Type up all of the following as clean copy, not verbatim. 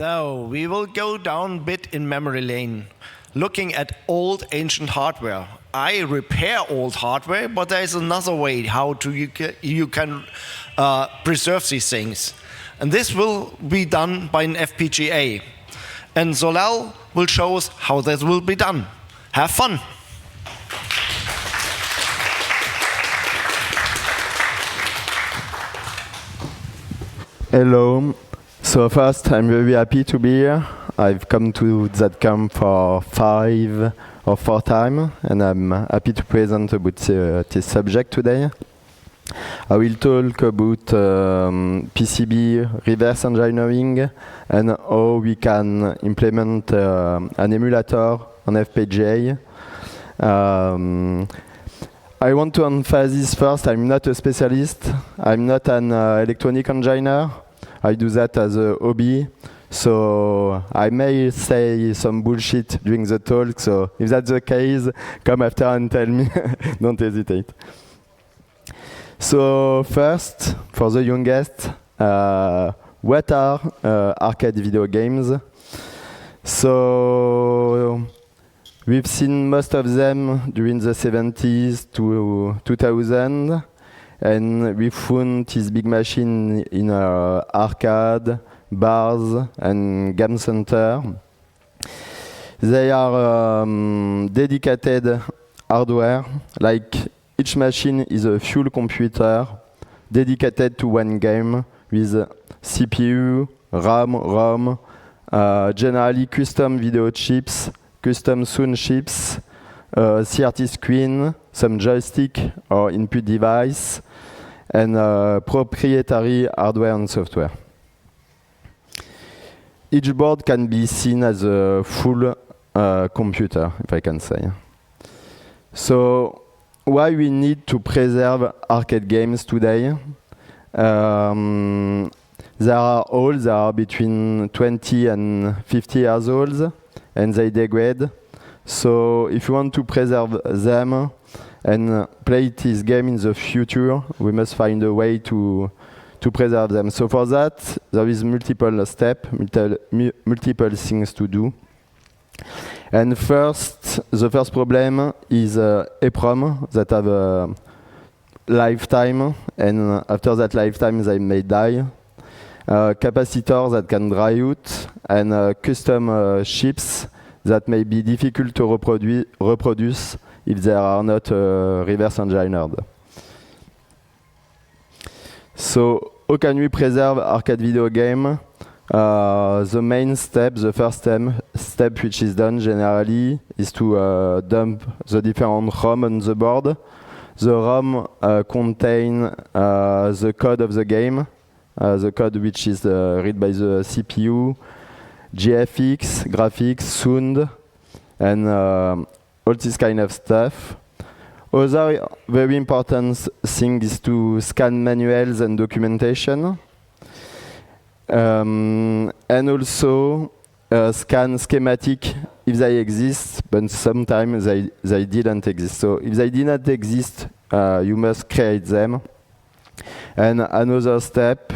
So we will go down a bit in memory lane, looking at old ancient hardware. I repair old hardware, but there is another way how you can preserve these things. And this will be done by an FPGA. And Zolal will show us how that will be done. Have fun. Hello. So first, I'm very happy to be here. I've come to that camp for 5 or 4 times, and I'm happy to present about this subject today. I will talk about PCB reverse engineering and how we can implement an emulator on FPGA. I want to emphasize first, I'm not a specialist. I'm not an electronic engineer. I do that as a hobby. So I may say some bullshit during the talk. So if that's the case, come after and tell me. Don't hesitate. So first, for the youngest, what are arcade video games? So we've seen most of them during the 70s to 2000, and we found this big machine in arcade, bars, and game center. They are dedicated hardware, like each machine is a full computer dedicated to one game with CPU, RAM, ROM, generally custom video chips, custom sound chips, CRT screen, some joystick or input device, and proprietary hardware and software. Each board can be seen as a full computer, if I can say. So why we need to preserve arcade games today? They are between 20 and 50 years old, and they degrade. So if you want to preserve them and play this game in the future, we must find a way to preserve them. So for that, there is multiple steps, multiple things to do. And first, the first problem is EEPROM that have a lifetime, and after that lifetime they may die. Capacitors that can dry out, and custom chips that may be difficult to reproduce if they are not reverse engineered. So how can we preserve arcade video game? The main step, the first step which is done generally is to dump the different ROM on the board. The ROM contain the code of the game, the code which is read by the CPU, GFX, graphics, sound, and all this kind of stuff. Other very important thing is to scan manuals and documentation. And also scan schematic if they exist, but sometimes they didn't exist. So if they did not exist, you must create them. And another step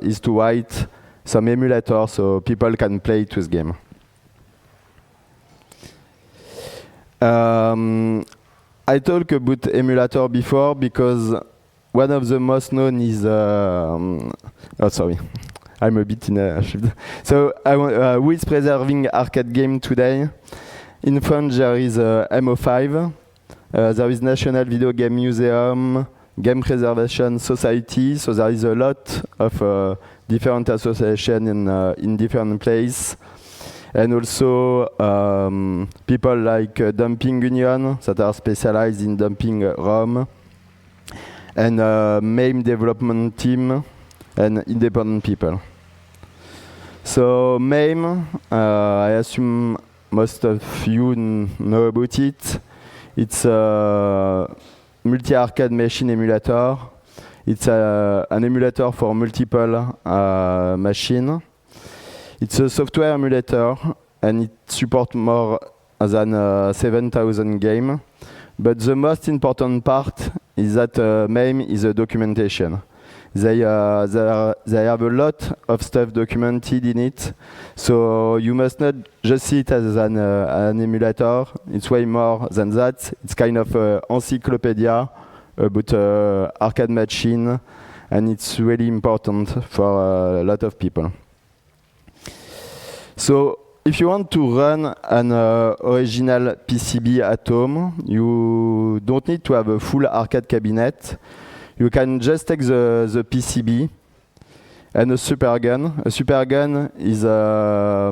is to write some emulator so people can play this game. I talked about emulator before because one of the most known is, oh sorry, I'm a bit in a shift. So who is preserving arcade game today? In front there is MO5, there is National Video Game Museum, Game Preservation Society, so there is a lot of different associations in different places. And also people like Dumping Union that are specialized in dumping ROM, and MAME development team, and independent people. So MAME, I assume most of you know about it. It's a multi-arcade machine emulator. It's an emulator for multiple machines. It's a software emulator, and it supports more than 7,000 games. But the most important part is that MAME is a documentation. They have a lot of stuff documented in it, so you must not just see it as an emulator. It's way more than that. It's kind of an encyclopedia about arcade machine, and it's really important for a lot of people. So if you want to run an original PCB at home, you don't need to have a full arcade cabinet. You can just take the PCB and a super gun. A super gun is a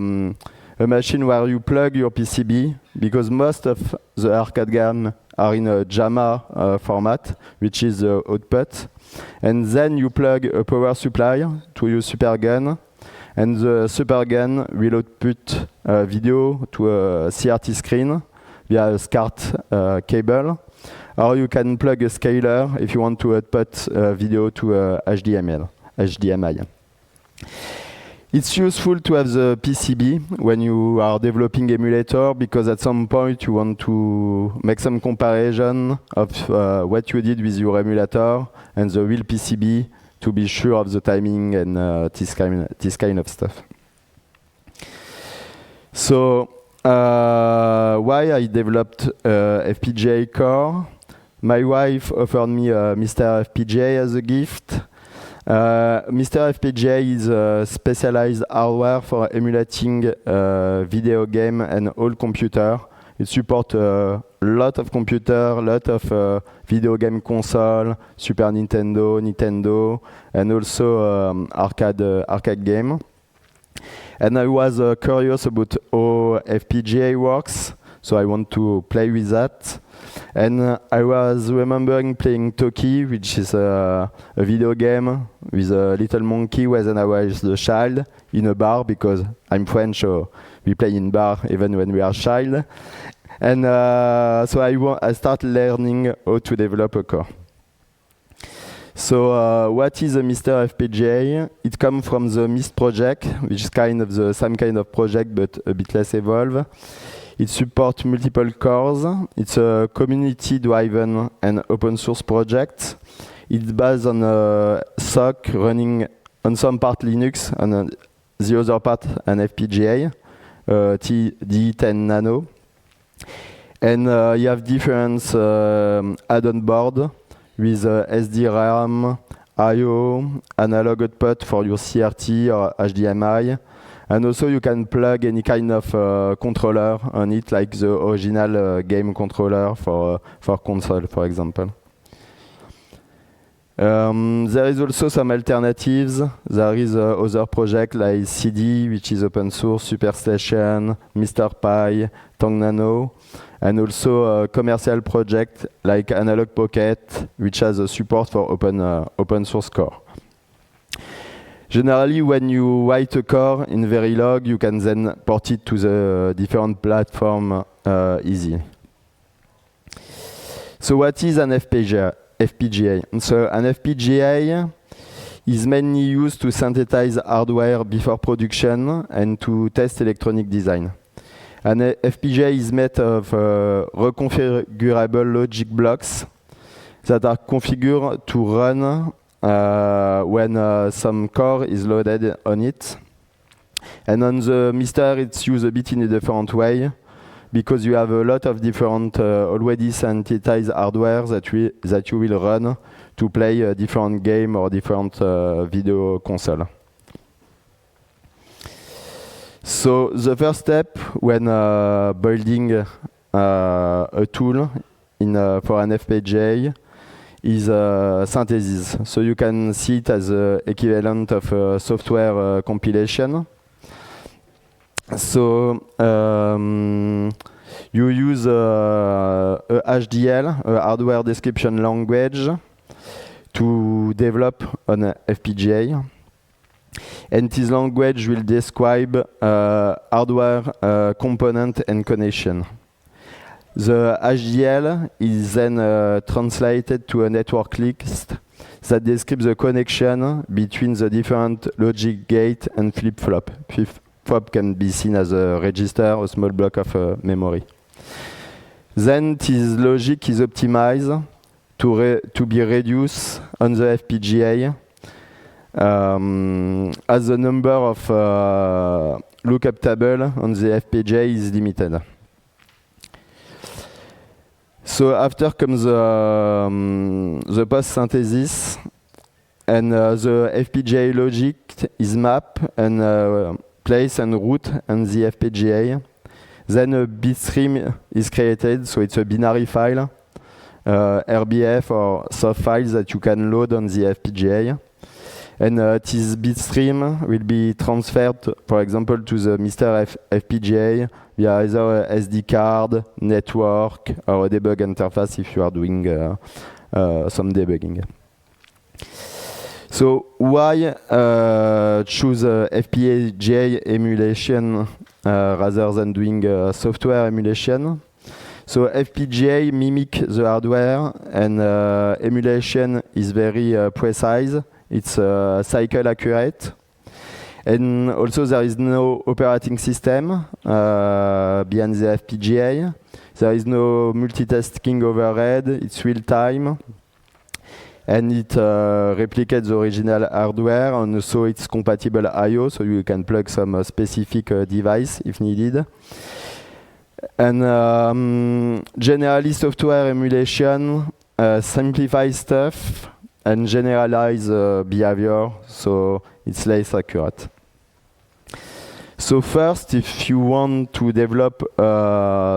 machine where you plug your PCB, because most of the arcade games are in a JAMA format, which is the output. And then you plug a power supply to your super gun, and the super gun will output video to a CRT screen via a SCART cable. Or you can plug a scaler if you want to output video to HDMI. It's useful to have the PCB when you are developing emulator, because at some point you want to make some comparison of what you did with your emulator and the real PCB to be sure of the timing and this kind of stuff. So why I developed FPGA core? My wife offered me Mr. FPGA as a gift. Mr. FPGA is a specialized hardware for emulating video game and all computer. It supports a lot of computer, a lot of video game console, Super Nintendo, Nintendo, and also arcade game. And I was curious about how FPGA works, so I want to play with that. And I was remembering playing Toki, which is a video game with a little monkey when I was a child in a bar, because I'm French, so we play in bar even when we are child. And so I started learning how to develop a core. So what is a Mr. FPGA? It comes from the MIST project, which is kind of the same kind of project but a bit less evolved. It supports multiple cores. It's a community-driven and open source project. It's based on a SOC running on some part Linux, and the other part an FPGA, D10 Nano. And you have different add-on board with SDRAM, I/O, analog output for your CRT or HDMI. And also you can plug any kind of controller on it, like the original game controller for console, for example. There is also some alternatives. There is other projects like CD, which is open source, SuperStation, Mr. Pi, Tang Nano, and also a commercial project like Analog Pocket, which has a support for open source core. Generally, when you write a core in Verilog, you can then port it to the different platforms easily. So what is an FPGA? So an FPGA is mainly used to synthesize hardware before production and to test electronic design. An FPGA is made of reconfigurable logic blocks that are configured to run when some core is loaded on it. And on the Mister, it's used a bit in a different way, because you have a lot of different already synthesized hardware that you will run to play a different game or different video console. So the first step when building a tool for an FPGA is synthesis. So you can see it as the equivalent of software compilation. So you use a HDL, a hardware description language, to develop an FPGA. And this language will describe hardware component and connection. The HDL is then translated to a network list that describes the connection between the different logic gate and flip-flop. Flip-flop can be seen as a register, a small block of memory. Then this logic is optimized to be reduced on the FPGA as the number of lookup table on the FPGA is limited. So after comes the post synthesis, and the FPGA logic is mapped and place and route on the FPGA. Then a bitstream is created, so it's a binary file, RBF or soft files that you can load on the FPGA. And this bitstream will be transferred, for example, to the Mr. FPGA via either a SD card, network, or a debug interface if you are doing some debugging. So why choose FPGA emulation rather than doing software emulation? So FPGA mimic the hardware, and emulation is very precise. It's cycle accurate. And also there is no operating system behind the FPGA. There is no multitasking overhead. It's real time. And it replicates the original hardware, and also it's compatible I/O, so you can plug some specific device if needed. And generally, software emulation simplifies stuff and generalize behavior, so it's less accurate. So first, if you want to develop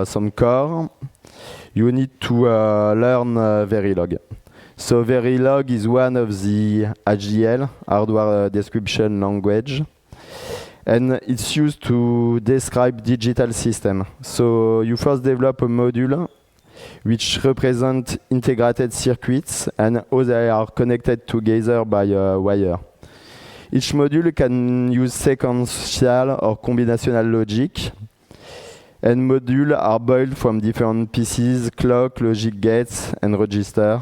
some core, you need to learn Verilog. So Verilog is one of the HDL, hardware description language, and it's used to describe digital system. So you first develop a module which represent integrated circuits and how they are connected together by a wire. Each module can use sequential or combinational logic, and modules are built from different pieces, clock, logic gates, and register.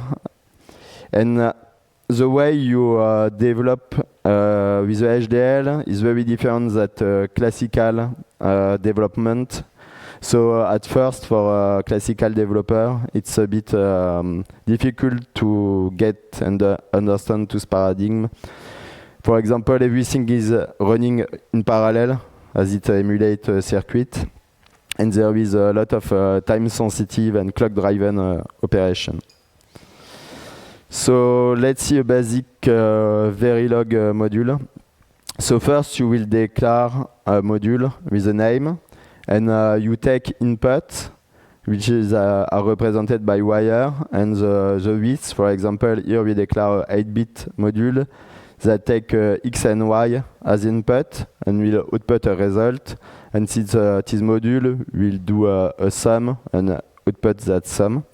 And the way you develop with the HDL is very different than classical development. So at first, for a classical developer, it's a bit difficult to get and understand this paradigm. For example, everything is running in parallel as it emulates a circuit, and there is a lot of time-sensitive and clock-driven operation. So let's see a basic Verilog module. So first you will declare a module with a name, and you take input, which is are represented by wire, and the width. For example, here we declare an 8-bit module that take X and Y as input, and will output a result. And since this module will do a sum and output that sum.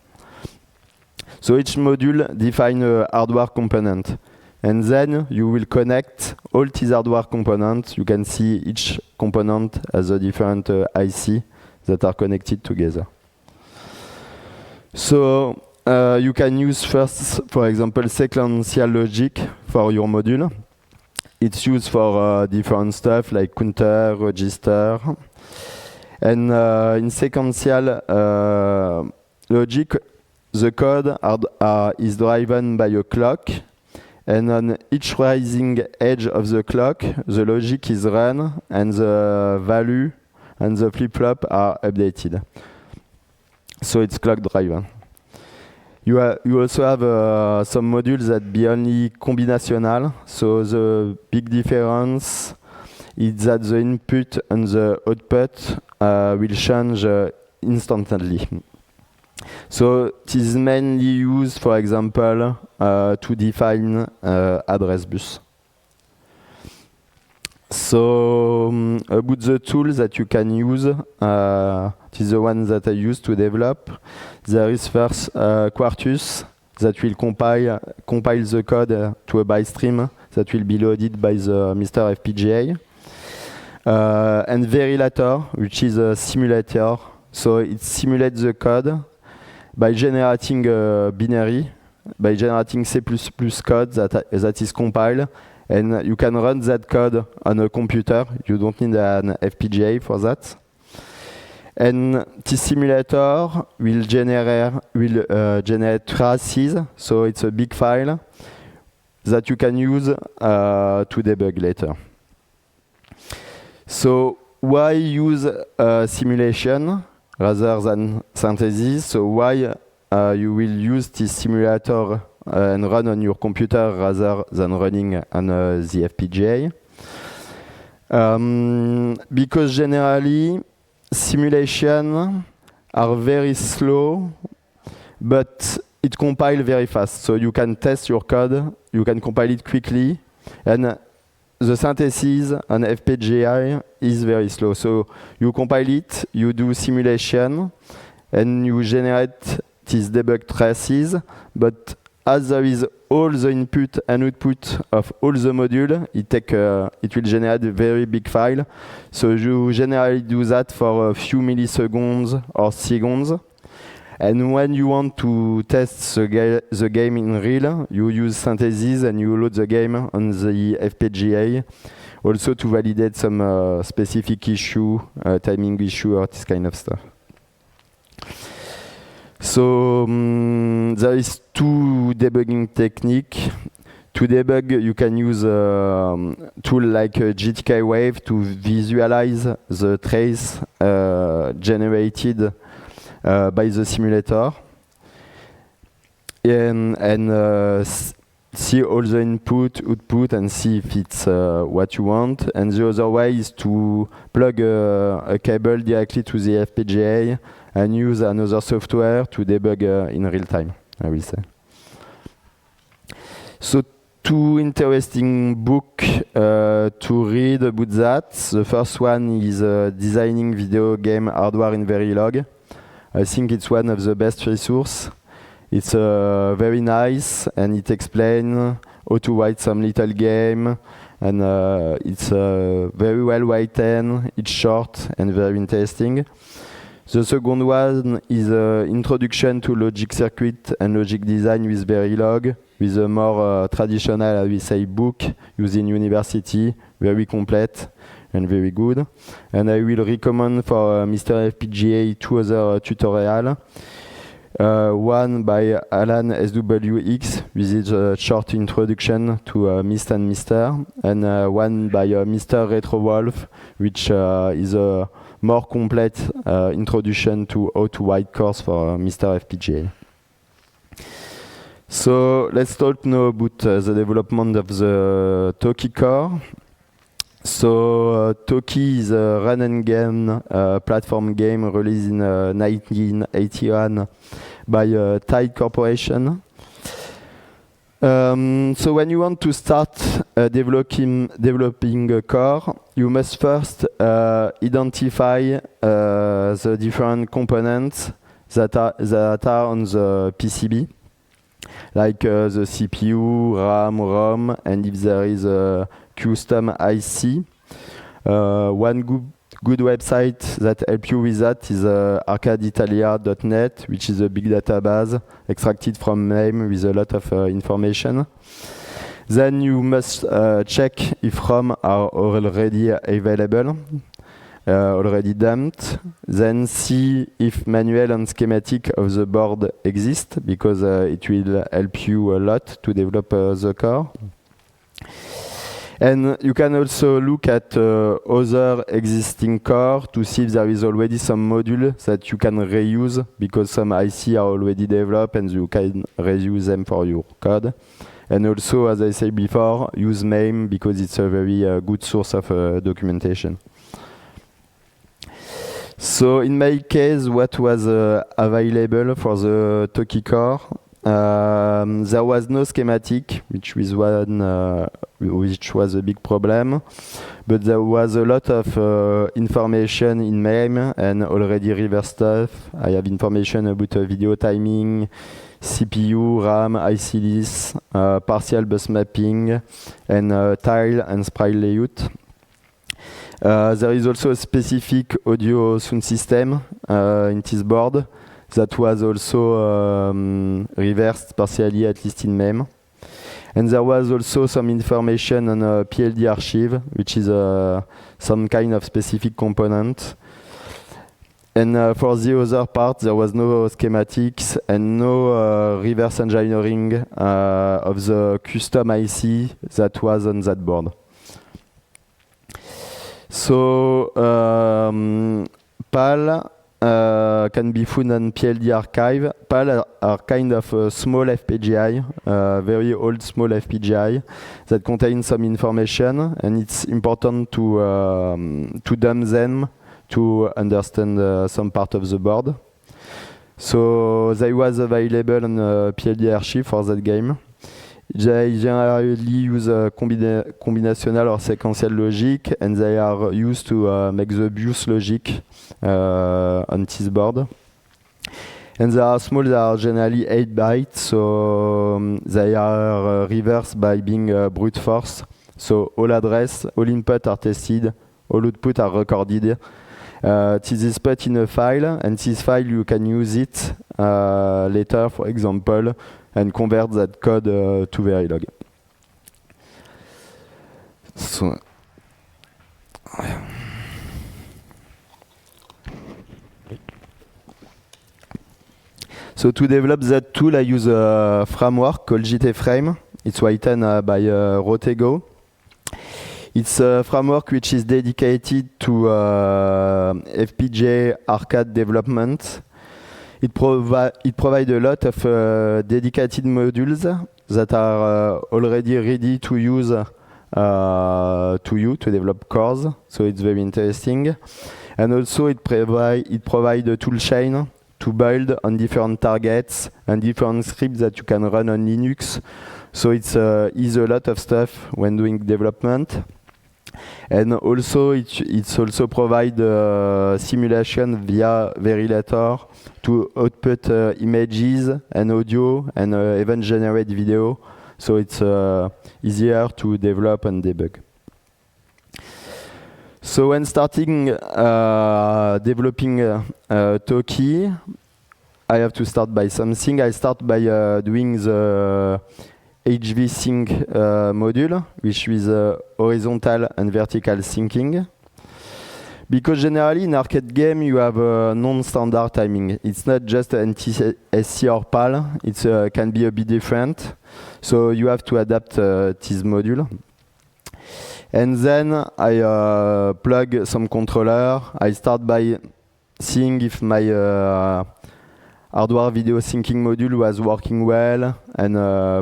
So each module defines a hardware component, and then you will connect all these hardware components. You can see each component as a different IC that are connected together. So you can use first, for example, sequential logic for your module. It's used for different stuff like counter, register, and in sequential logic, the code is driven by a clock, and on each rising edge of the clock, the logic is run, and the value and the flip-flop are updated. So it's clock driven. You also have some modules that be only combinational. So the big difference is that the input and the output will change instantly. So it is mainly used, for example, to define address bus. So about the tools that you can use, it is the one that I use to develop. There is first Quartus that will compile the code to a byte stream that will be loaded by the Mr. FPGA. And Verilator, which is a simulator. So it simulates the code by generating a binary, by generating C++ code that is compiled, and you can run that code on a computer. You don't need an FPGA for that. And this simulator will generate traces, so it's a big file that you can use to debug later. So why use simulation rather than synthesis? So why you will use this simulator and run on your computer rather than running on the FPGA? Because generally simulation are very slow, but it compiles very fast. So you can test your code, you can compile it quickly, and the synthesis on FPGA is very slow. So you compile it, you do simulation, and you generate these debug traces, but as there is all the input and output of all the modules, it will generate a very big file. So you generally do that for a few milliseconds or seconds. And when you want to test the game in real, you use synthesis and you load the game on the FPGA, also to validate some specific issue, timing issue, or this kind of stuff. So there is two debugging techniques. To debug, you can use a tool like GTK Wave to visualize the trace generated by the simulator and see all the input, output, and see if it's what you want. And the other way is to plug a cable directly to the FPGA and use another software to debug in real time, I will say. So two interesting books to read about that. The first one is Designing Video Game Hardware in Verilog. I think it's one of the best resources. It's very nice, and it explains how to write some little game, and it's very well written, it's short and very interesting. The second one is Introduction to Logic Circuit and Logic Design with Verilog, with a more traditional, I will say, book used in university, very complete and very good. And I will recommend for Mr. FPGA two other tutorials. One by Alan SWX with his short introduction to Mist and Mister, and one by Mr. RetroWolf, which is a more complete introduction to how to write course for Mr. FPGA. So let's talk now about the development of the Toki core. So Toki is a run and gun platform game released in 1981 by Tide Corporation. So when you want to start developing a core, you must first identify the different components that are on the PCB, like the CPU, RAM, ROM, and if there is a custom IC. One good website that helps you with that is arcadeitalia.net, which is a big database extracted from MAME with a lot of information. Then you must check if ROM are already available, already dumped. Then see if manual and schematic of the board exist, because it will help you a lot to develop the core. And you can also look at other existing core to see if there is already some module that you can reuse, because some IC are already developed and you can reuse them for your code. And also, as I said before, use MAME because it's a very good source of documentation. So in my case, what was available for the Toki core? There was no schematic, which was a big problem, but there was a lot of information in MAME and already reverse stuff. I have information about video timing, CPU, RAM, IC list, partial bus mapping, and tile and sprite layout. There is also a specific audio sound system in this board that was also reversed partially, at least in MAME. And there was also some information on a PLD archive, which is some kind of specific component. And for the other part, there was no schematics and no reverse engineering of the custom IC that was on that board. So PAL can be found on PLD archive. PAL are kind of a small FPGA, very old small FPGA that contains some information, and it's important to dump them to understand some part of the board. So they was available on PLD archive for that game. They generally use combinational or sequential logic, and they are used to make the BIOS logic on this board. And they are small, they are generally 8 bytes, so they are reversed by being brute force. So all address, all input are tested, all output are recorded. This is put in a file, and this file you can use it later, for example, and convert that code to Verilog. So to develop that tool, I use a framework called JTFrame. It's written by Rotego. It's a framework which is dedicated to FPGA arcade development. It provides a lot of dedicated modules that are already ready to use to develop cores. So it's very interesting. And also it provides a tool chain to build on different targets and different scripts that you can run on Linux. So it's a lot of stuff when doing development. And also it's also provide simulation via Verilator to output images and audio and even generate video. So it's easier to develop and debug. So when starting developing Toki, I have to start by something. I start by doing the HV-Sync module, which is horizontal and vertical syncing. Because generally in arcade game you have a non-standard timing. It's not just NTSC or PAL, it can be a bit different. So you have to adapt this module. And then I plug some controller. I start by seeing if my hardware video syncing module was working well and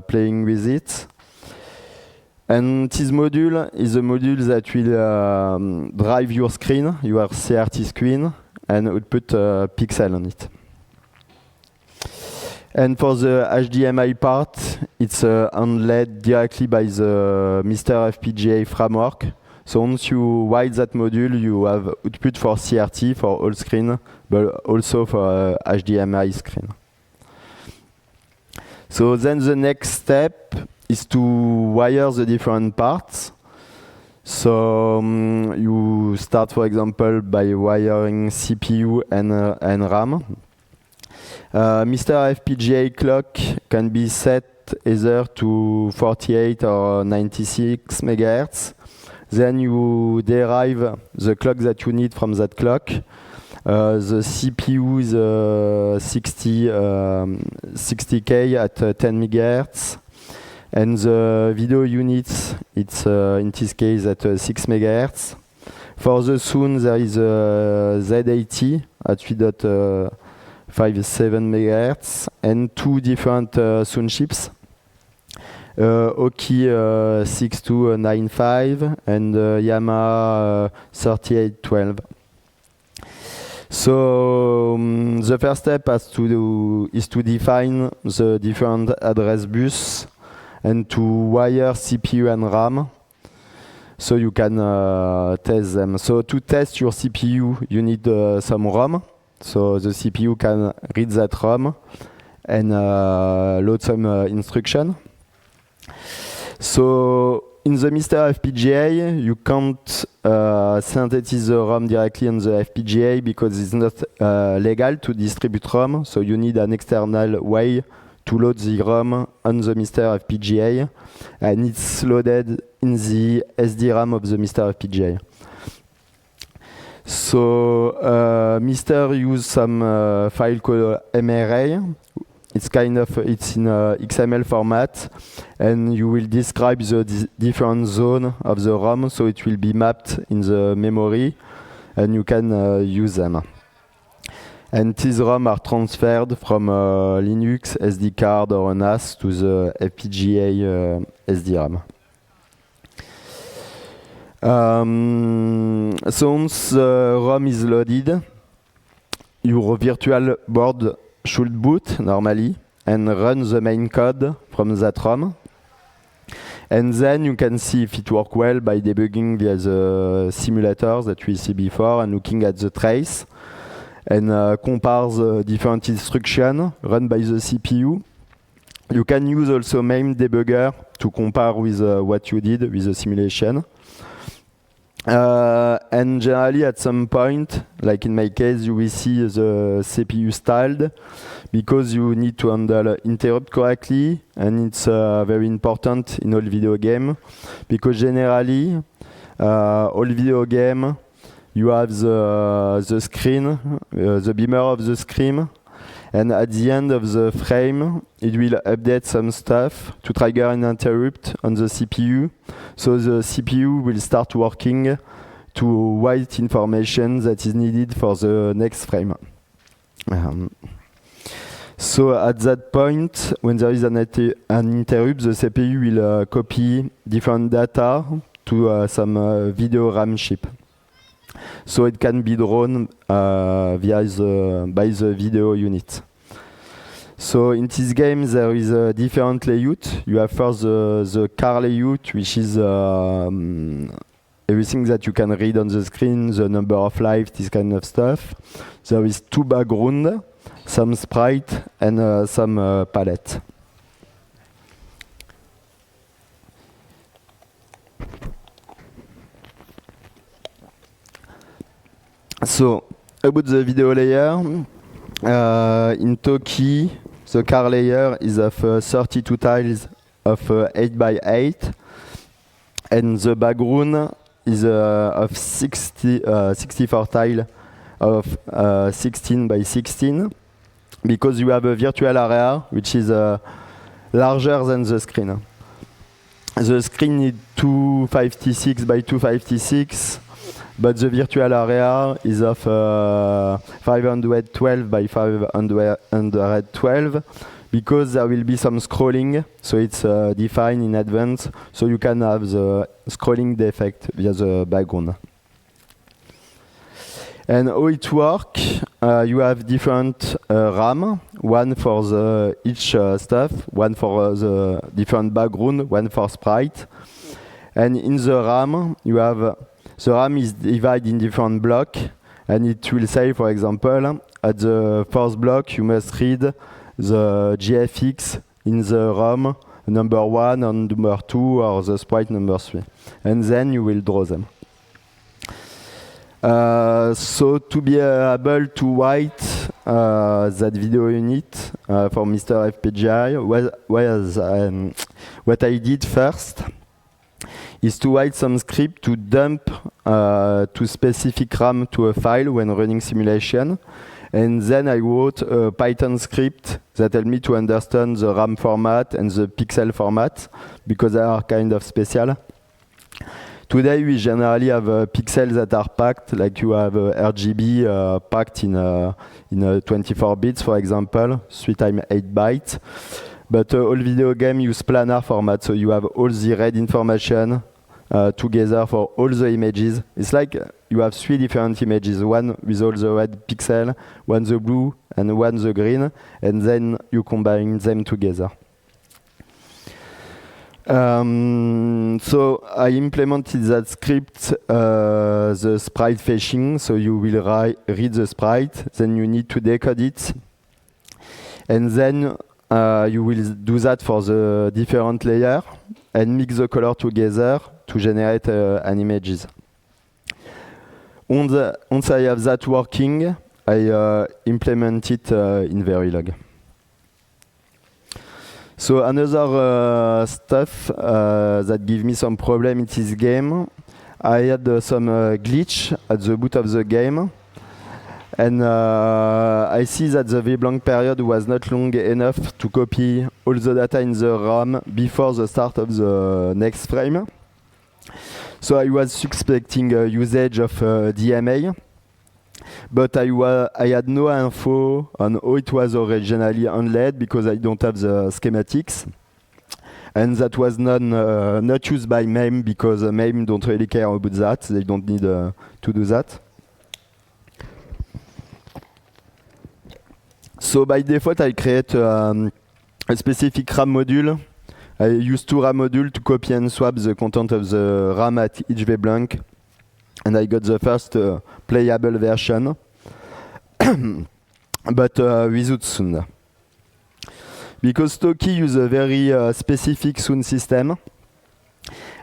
playing with it. And this module is a module that will drive your screen, your CRT screen, and output a pixel on it. And for the HDMI part, it's handled directly by the Mr. FPGA framework. So once you write that module, you have output for CRT for all screen, but also for HDMI screen. So then the next step is to wire the different parts. So you start, for example, by wiring CPU and RAM. Mr. FPGA clock can be set either to 48 or 96 MHz. Then you derive the clock that you need from that clock. The CPU is 60K at 10 MHz. And the video units, it's in this case at 6 MHz. For the sound, there is a Z80 at 3.57 MHz and two different sound chips. Oki 6295 and Yamaha 3812. So the first step is to define the different address bus and to wire CPU and RAM so you can test them. So to test your CPU, you need some ROM. So the CPU can read that ROM and load some instruction. So in the Mr. FPGA, you can't synthesize the ROM directly on the FPGA because it's not legal to distribute ROM. So you need an external way to load the ROM on the Mr. FPGA, and it's loaded in the SDRAM of the Mr. FPGA. So Mister use some file called MRA. It's in XML format, and you will describe the different zone of the ROM, so it will be mapped in the memory, and you can use them. And these ROM are transferred from Linux SD card or a NAS to the FPGA SDRAM. So once the ROM is loaded, your virtual board should boot normally and run the main code from that ROM. And then you can see if it works well by debugging via the simulators that we see before and looking at the trace and compare the different instructions run by the CPU. You can use also MAME debugger to compare with what you did with the simulation. And generally at some point, like in my case, you will see the CPU stalled because you need to handle interrupt correctly, and it's very important in all video game because generally all video game you have the screen, the beamer of the screen, and at the end of the frame it will update some stuff to trigger an interrupt on the CPU. So the CPU will start working to write information that is needed for the next frame. So at that point, when there is an interrupt, the CPU will copy different data to some video RAM chip. So it can be drawn by the video unit. So in this game there is a different layout. You have first the car layout, which is everything that you can read on the screen, the number of lives, this kind of stuff. There is two backgrounds, some sprite and some palette. So about the video layer, in Toki, the car layer is of 32 tiles of 8 by 8, and the background is of 64 tiles of 16 by 16, because you have a virtual area which is larger than the screen. The screen is 256 by 256, but the virtual area is of 512 by 512, because there will be some scrolling, so it's defined in advance, so you can have the scrolling defect via the background. And how it works, you have different RAM, one for each stuff, one for the different background, one for sprite. And in the RAM, you have the RAM is divided in different blocks, and it will say, for example, at the first block you must read the GFX in the RAM number 1 and number 2, or the sprite number 3, and then you will draw them. So to be able to write that video unit for Mr. FPGA, what I did first is to write some script to dump to specific RAM to a file when running simulation. And then I wrote a Python script that helped me to understand the RAM format and the pixel format, because they are kind of special. Today we generally have pixels that are packed, like you have RGB packed in 24 bits, for example, 3 times 8 bytes. But all video games use planar format, so you have all the red information together for all the images. It's like you have 3 different images, one with all the red pixel, one the blue, and one the green, and then you combine them together. So I implemented that script, the sprite fetching, so you will read the sprite, then you need to decode it, and then you will do that for the different layer and mix the color together to generate an images. Once I have that working, I implement it in Verilog. So another stuff that give me some problem in this game I had some glitch at the boot of the game, and I see that the VBlank period was not long enough to copy all the data in the RAM before the start of the next frame. So I was suspecting usage of DMA, but I had no info on how it was originally handled because I don't have the schematics. And that was not used by MAME because MAME don't really care about that. They don't need to do that. So by default, I create a specific RAM module. I use 2 RAM modules to copy and swap the content of the RAM at each VBlank. And I got the first playable version, but without sound. Because Toki uses a very specific sound system,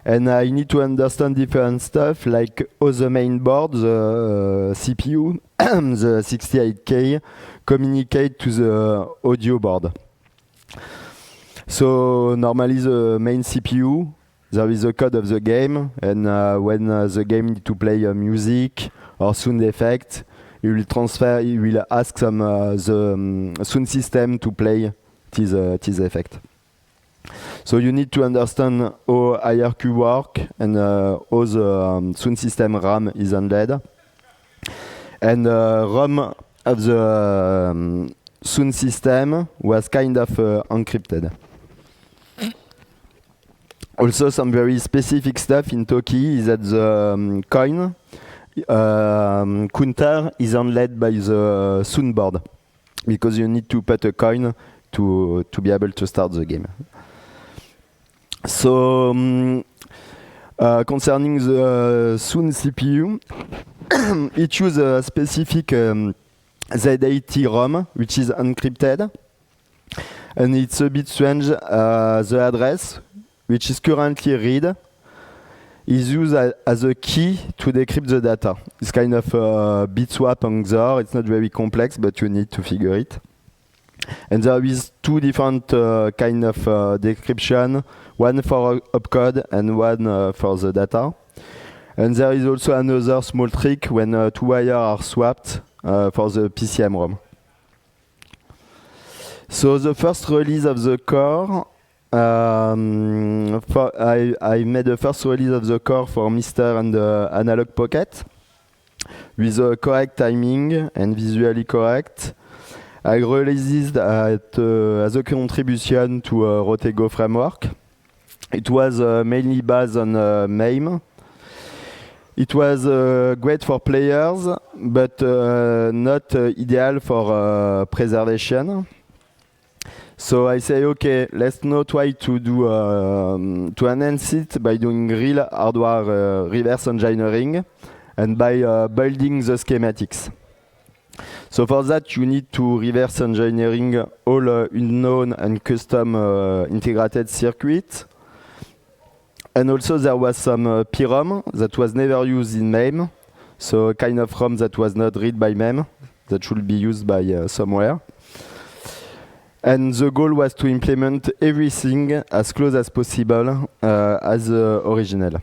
and I need to understand different stuff like how the main board, the CPU, the 68K, communicate to the audio board. So normally the main CPU, there is the code of the game, and when the game needs to play music or sound effect, you will ask some the sound system to play this effect. So you need to understand how IRQ work and how the sound system RAM is handled. And RAM of the sound system was kind of encrypted. Also, some very specific stuff in Toki is that the coin counter is handled by the sound board because you need to put a coin to be able to start the game. So concerning the sound CPU, it uses a specific Z80 ROM which is encrypted, and it's a bit strange. The address, which is currently read, is used as a key to decrypt the data. It's kind of a bit swap on XOR. It's not very complex, but you need to figure it. And there is 2 different kind of decryption, one for opcode and one for the data. And there is also another small trick when 2 wires are swapped for the PCM ROM. So the first release of the core, I made the first release of the core for Mister and Analog Pocket with the correct timing and visually correct. I released it as a contribution to Rotego framework. It was mainly based on MAME. It was great for players, but not ideal for preservation. So I say, okay, let's now try to do to enhance it by doing real hardware reverse engineering and by building the schematics. So for that, you need to reverse engineering all unknown and custom integrated circuits. And also there was some PROM that was never used in MAME, so a kind of ROM that was not read by MAME, that should be used by somewhere. And the goal was to implement everything as close as possible as the original.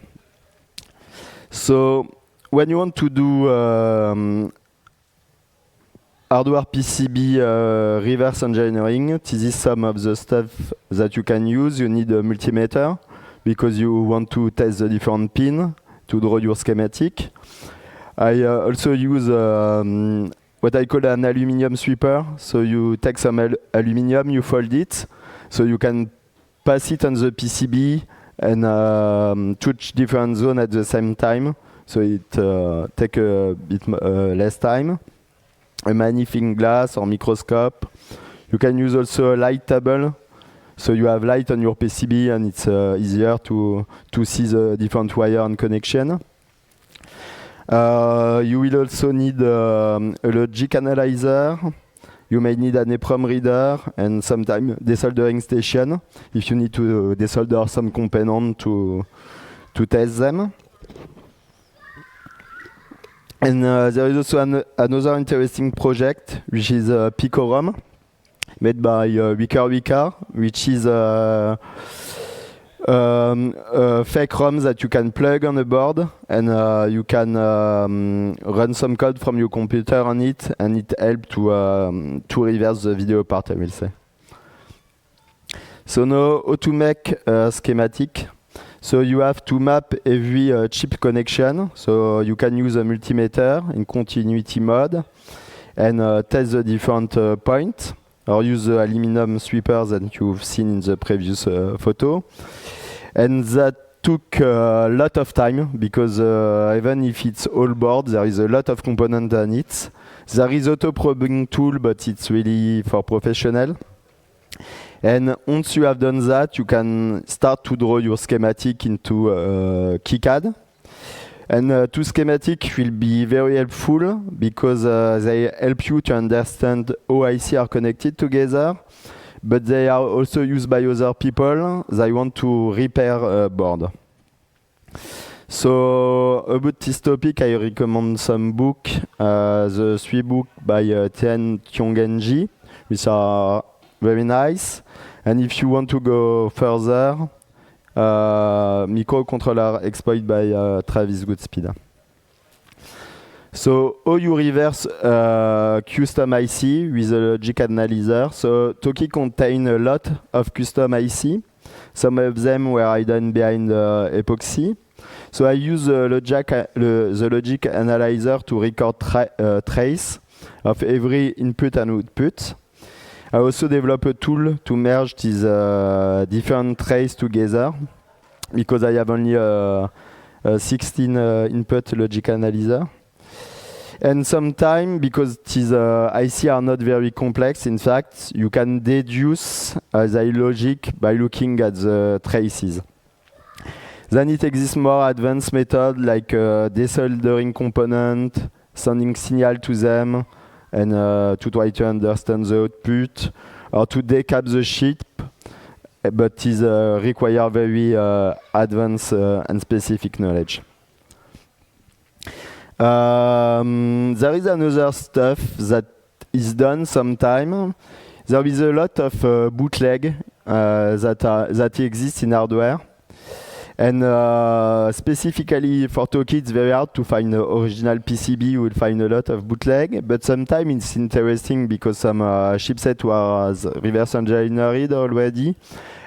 So when you want to do hardware PCB reverse engineering, this is some of the stuff that you can use. You need a multimeter because you want to test the different pins to draw your schematic. I also use what I call an aluminum sweeper. So you take some aluminum, you fold it, so you can pass it on the PCB and touch different zones at the same time. So it takes a bit less time. A magnifying glass or microscope. You can use also a light table, so you have light on your PCB and it's easier to see the different wire and connection. You will also need a logic analyzer. You may need an EEPROM reader and sometimes desoldering station if you need to desolder some component to test them. And there is also another interesting project, which is PicoROM, made by WikaWika, which is a fake ROMs that you can plug on the board, and you can run some code from your computer on it, and it helps to reverse the video part, I will say. So now, how to make a schematic. So you have to map every chip connection. So you can use a multimeter in continuity mode and test the different points, or use the aluminum sweeper that you've seen in the previous photo. And that took a lot of time because even if it's all board, there is a lot of components on it. There is auto-probing tool, but it's really for professional. And once you have done that, you can start to draw your schematic into KiCad. And two schematic will be very helpful because they help you to understand how IC are connected together, but they are also used by other people. They want to repair a board. So about this topic, I recommend some book, the 3 books by Tian Tiong'Eng, which are very nice. And if you want to go further, Microcontroller Exploit by Travis Goodspeed. So how you reverse custom IC with a logic analyzer. So Toki contain a lot of custom IC. Some of them were hidden behind epoxy. So I use the logic analyzer to record trace of every input and output. I also developed a tool to merge these different traces together because I have only a 16 input logic analyzer. And sometimes, because these IC are not very complex, in fact, you can deduce the logic by looking at the traces. Then it exists more advanced method like desoldering component, sending signal to them, and to try to understand the output, or to decap the chip, but it require very advanced and specific knowledge. There is another stuff that is done sometime. There is a lot of bootleg that exists in hardware. And specifically for Toki, it's very hard to find the original PCB. You will find a lot of bootleg, but sometimes it's interesting because some chipset was reverse engineered already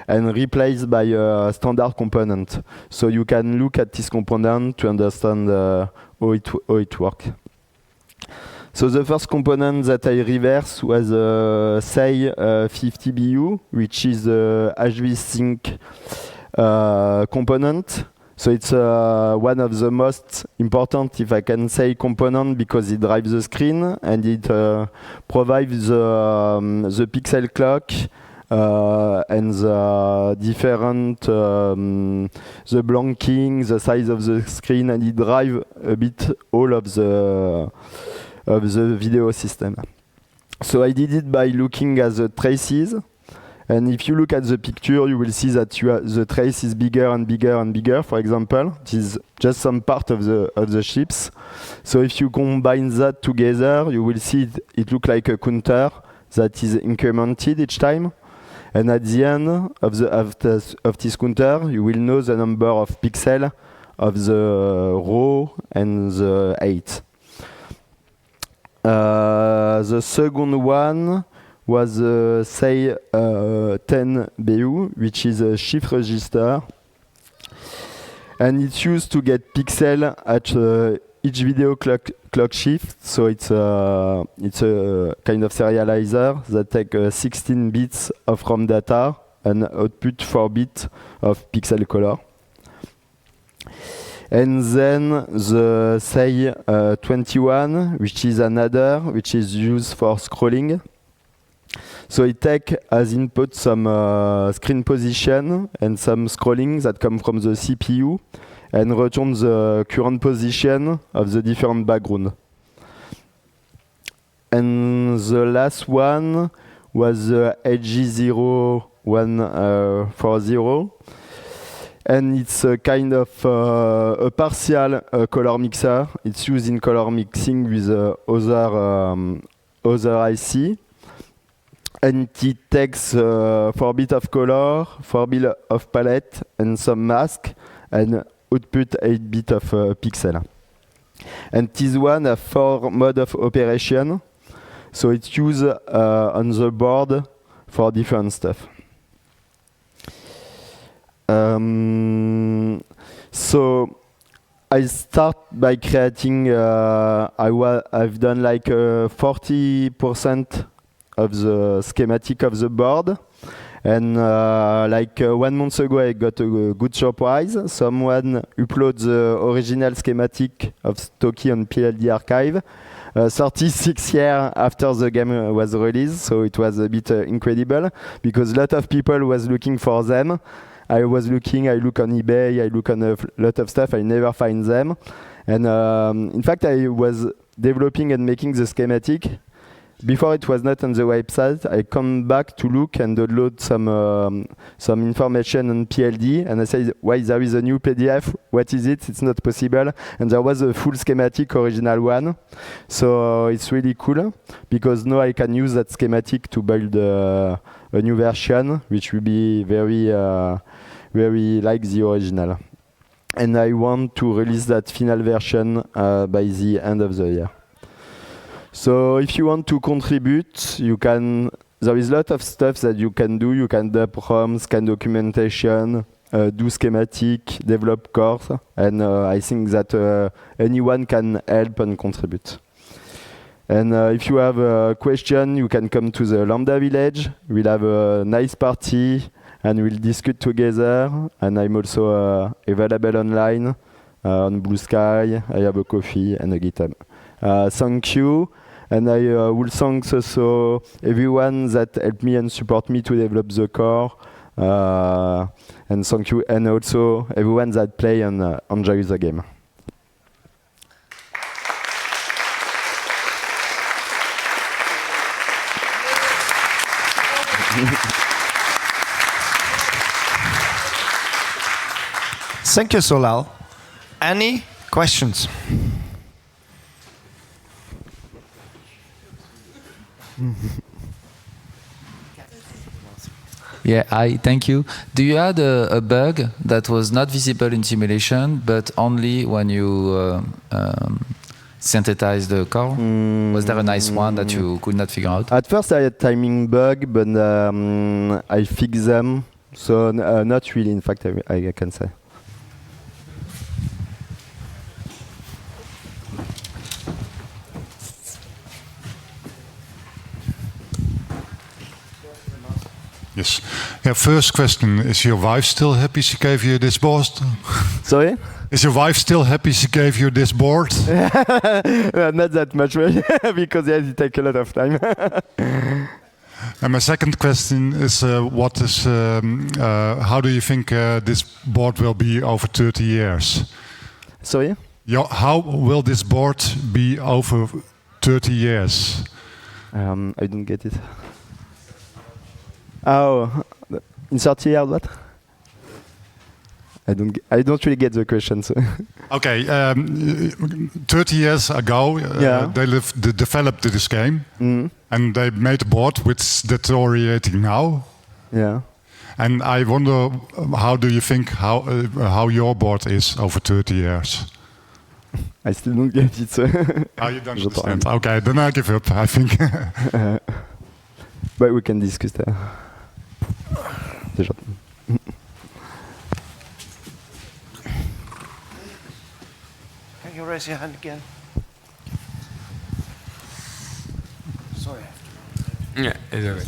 and replaced by a standard component. So you can look at this component to understand how it works. So the first component that I reversed was SEI 50BU, which is the HV Sync component. So it's one of the most important, if I can say, component because it drives the screen and it provides the pixel clock and the different, the blanking, the size of the screen, and it drives a bit all of the video system. So I did it by looking at the traces. And if you look at the picture, you will see that the trace is bigger and bigger and bigger. For example, it is just some part of the chips. So if you combine that together, you will see it look like a counter that is incremented each time. And at the end of this counter, you will know the number of pixels of the row and the 8. The second one was say 10BU, which is a shift register, and it's used to get pixel at each video clock shift. So it's a kind of serializer that takes 16 bits of RAM data and output 4 bits of pixel color. And then the say 21, which is another, which is used for scrolling. So it takes as input some screen position and some scrolling that come from the CPU and returns the current position of the different background. And the last one was the HG0140. And it's a kind of a partial color mixer. It's used in color mixing with other IC. and it takes 4 bits of color, 4 bits of palette, and some mask, and output 8 bits of pixel. And this one has 4 modes of operation, so it's used on the board for different stuff. So I start by creating. I've done like 40% of the schematic of the board, and 1 month ago I got a good surprise. Someone uploaded the original schematic of Toki on PLD archive 36 years after the game was released, so it was a bit incredible because a lot of people was looking for them. I look on eBay, I look on a lot of stuff, I never find them. And in fact, I was developing and making the schematic. Before it was not on the website, I come back to look and download some information on PLD, and I said, why there is a new PDF? What is it? It's not possible. And there was a full schematic, original one. So it's really cool, because now I can use that schematic to build a new version, which will be very like the original. And I want to release that final version by the end of the year. So if you want to contribute, you can. There is a lot of stuff that you can do. You can do prompts, scan documentation, do schematic, develop course, and I think that anyone can help and contribute. And if you have a question, you can come to the Lambda Village. We'll have a nice party, and we'll discuss together. And I'm also available online on Blue Sky. I have a coffee and a GitHub. Thank you. And I will thank also everyone that helped me and support me to develop the core. And thank you, and also everyone that play and enjoy the game. Thank you, Solal. Any questions? Yeah, thank you. Do you had a bug that was not visible in simulation, but only when you synthesized the core? Was there a nice one that you could not figure out? At first I had timing bug, but I fixed them. So not really, in fact, I can say. Yes. Yeah, first question, is your wife still happy she gave you this board? Sorry? Is your wife still happy she gave you this board? Not that much, because yes, it takes a lot of time. And my second question is, how do you think this board will be over 30 years? Sorry? How will this board be over 30 years? I didn't get it. Oh, in 30 years, what? I don't really get the question. So. Okay, 30 years ago, they developed this game, and they made a board which is deteriorating now. Yeah. And I wonder, how do you think how your board is over 30 years? I still don't get it. So. You don't understand. Okay, then I give up, I think. But we can discuss that. Can you raise your hand again? Sorry. Yeah, it's okay.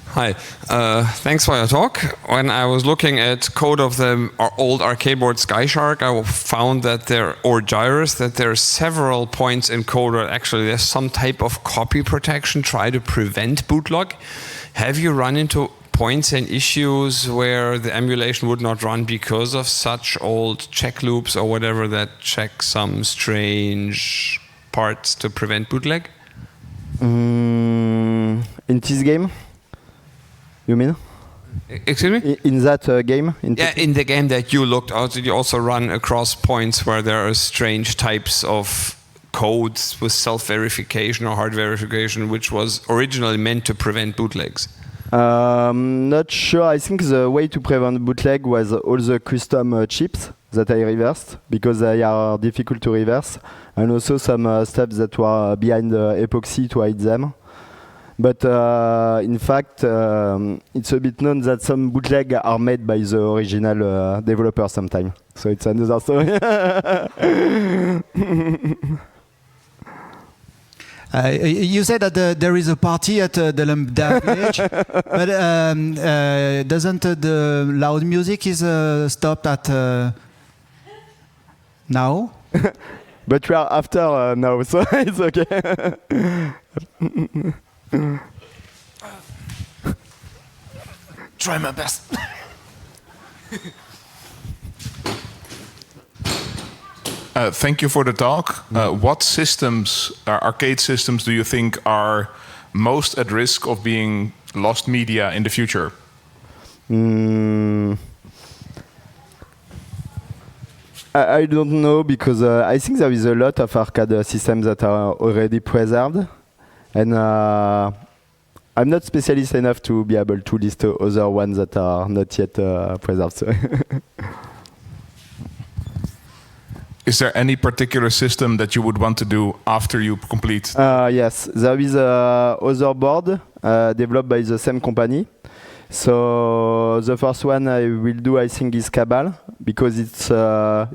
Hi, thanks for your talk. When I was looking at code of the old arcade board SkyShark, I found that there are several points in code where actually there's some type of copy protection, try to prevent bootlog. Have you run into points and issues where the emulation would not run because of such old check loops or whatever that check some strange parts to prevent bootleg? In this game, you mean? Excuse me? In that game? In the game that you looked at, you also run across points where there are strange types of code with self-verification or hard verification, which was originally meant to prevent bootlegs? Not sure. I think the way to prevent bootleg was all the custom chips that I reversed because they are difficult to reverse, and also some steps that were behind epoxy to hide them. But in fact, it's a bit known that some bootleg are made by the original developer sometimes. So it's another story. You said that there is a party at the Lambda village, but doesn't the loud music is stopped at now? But we are after now, so it's okay. Try my best. Thank you for the talk. What systems, arcade systems, do you think are most at risk of being lost media in the future? I don't know because I think there is a lot of arcade systems that are already preserved, and I'm not specialist enough to be able to list other ones that are not yet preserved. So. Is there any particular system that you would want to do after you complete? Yes, there is other board developed by the same company. So the first one I will do, I think, is Cabal because it's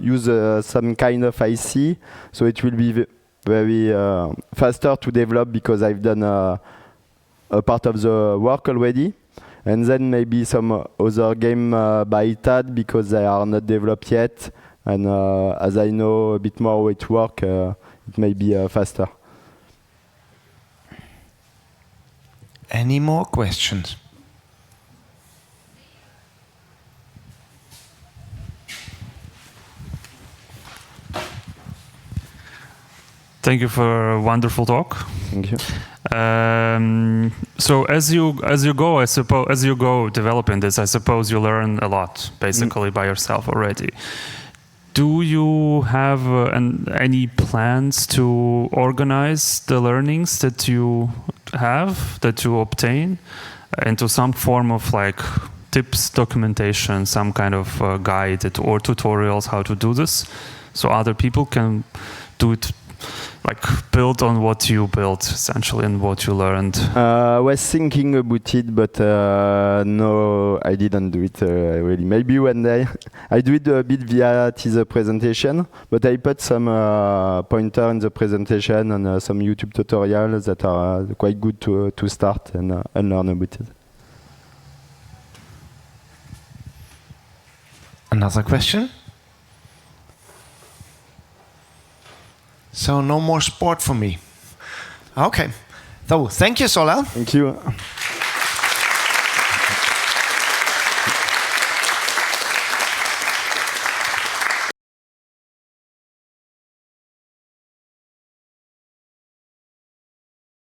use some kind of IC, so it will be very faster to develop because I've done a part of the work already. And then maybe some other game by TAD because they are not developed yet. And as I know a bit more how it works, it may be faster. Any more questions? Thank you for a wonderful talk. Thank you. So as you go, I suppose, as you go developing this, I suppose you learn a lot basically by yourself already. Do you have any plans to organize the learnings that you have, that you obtain, into some form of like tips, documentation, some kind of guide or tutorials how to do this, so other people can do it, like build on what you built essentially and what you learned? I was thinking about it, but no, I didn't do it really. Maybe one day. I do it a bit via the presentation, but I put some pointer in the presentation and some YouTube tutorials that are quite good to start and learn about it. Another question? So no more sport for me. Okay. So thank you, Sola. Thank you.